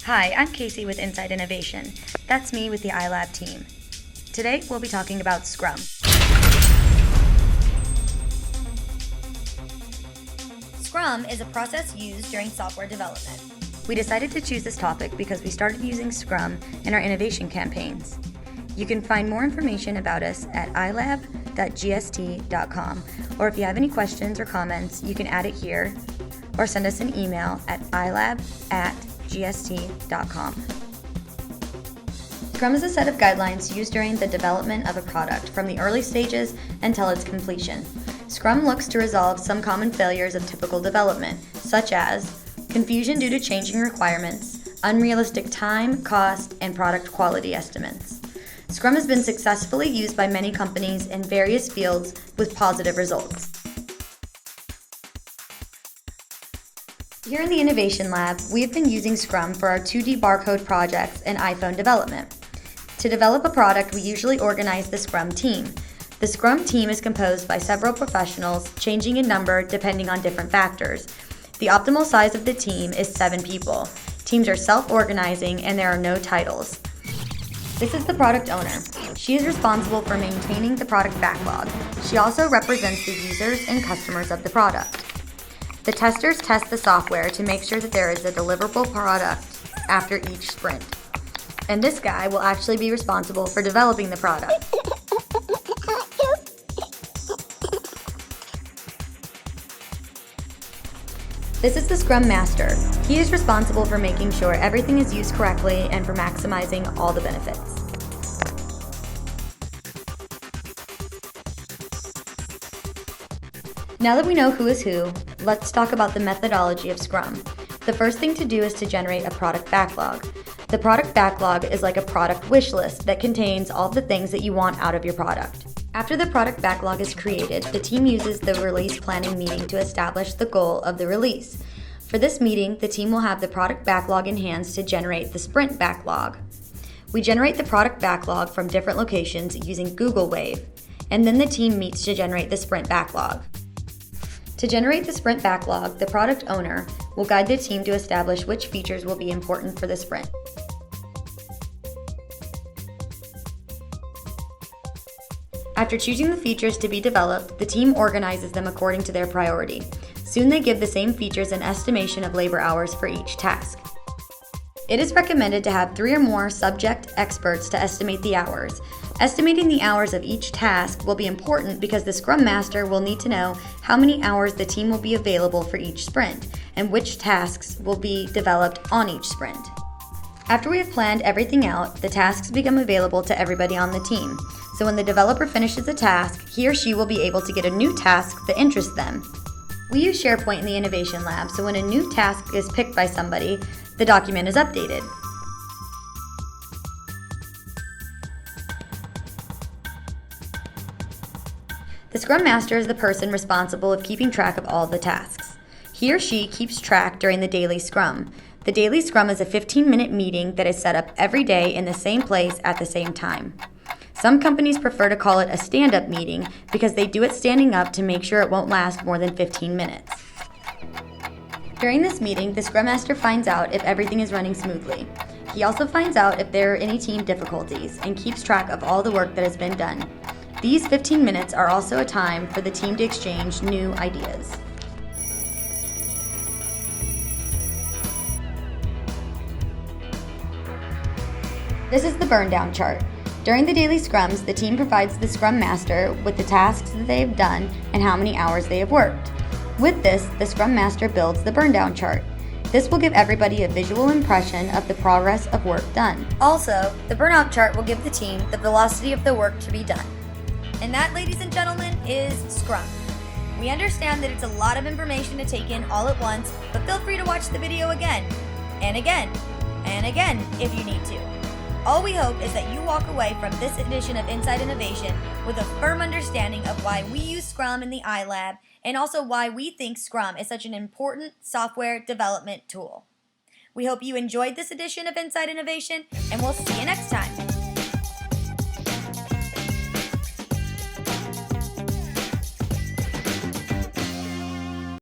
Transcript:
Hi, I'm Casey with Inside Innovation. That's me with the iLab team. Today, we'll be talking about Scrum. Scrum is a process used during software development. We decided to choose this topic because we started using Scrum in our innovation campaigns. You can find more information about us at ilab.gst.com, or if you have any questions or comments, you can add it here, or send us an email at ilab@gst.com. Scrum is a set of guidelines used during the development of a product from the early stages until its completion. Scrum looks to resolve some common failures of typical development, such as confusion due to changing requirements, unrealistic time, cost, and product quality estimates. Scrum has been successfully used by many companies in various fields with positive results. Here in the Innovation Lab, we have been using Scrum for our 2D barcode projects and iPhone development. To develop a product, we usually organize the Scrum team. The Scrum team is composed by several professionals, changing in number depending on different factors. The optimal size of the team is 7 people. Teams are self-organizing and there are no titles. This is the product owner. She is responsible for maintaining the product backlog. She also represents the users and customers of the product. The testers test the software to make sure that there is a deliverable product after each sprint. And this guy will actually be responsible for developing the product. This is the Scrum Master. He is responsible for making sure everything is used correctly and for maximizing all the benefits. Now that we know who is who, let's talk about the methodology of Scrum. The first thing to do is to generate a product backlog. The product backlog is like a product wish list that contains all the things that you want out of your product. After the product backlog is created, the team uses the release planning meeting to establish the goal of the release. For this meeting, the team will have the product backlog in hand to generate the sprint backlog. We generate the product backlog from different locations using Google Wave, and then the team meets to generate the sprint backlog. To generate the sprint backlog, the product owner will guide the team to establish which features will be important for the sprint. After choosing the features to be developed, the team organizes them according to their priority. Soon they give the same features an estimation of labor hours for each task. It is recommended to have 3 or more subject experts to estimate the hours. Estimating the hours of each task will be important because the Scrum Master will need to know how many hours the team will be available for each sprint and which tasks will be developed on each sprint. After we have planned everything out, the tasks become available to everybody on the team. So when the developer finishes a task, he or she will be able to get a new task that interests them. We use SharePoint in the Innovation Lab, so when a new task is picked by somebody, the document is updated. The Scrum Master is the person responsible of keeping track of all the tasks. He or she keeps track during the daily Scrum. The daily Scrum is a 15-minute meeting that is set up every day in the same place at the same time. Some companies prefer to call it a stand-up meeting because they do it standing up to make sure it won't last more than 15 minutes. During this meeting, the Scrum Master finds out if everything is running smoothly. He also finds out if there are any team difficulties and keeps track of all the work that has been done. These 15 minutes are also a time for the team to exchange new ideas. This is the burn down chart. During the daily scrums, the team provides the Scrum Master with the tasks that they have done and how many hours they have worked. With this, the Scrum Master builds the burn down chart. This will give everybody a visual impression of the progress of work done. Also, the burnout chart will give the team the velocity of the work to be done. And that, ladies and gentlemen, is Scrum. We understand that it's a lot of information to take in all at once, but feel free to watch the video again, and again, and again if you need to. All we hope is that you walk away from this edition of Inside Innovation with a firm understanding of why we use Scrum in the iLab and also why we think Scrum is such an important software development tool. We hope you enjoyed this edition of Inside Innovation, and we'll see you next time.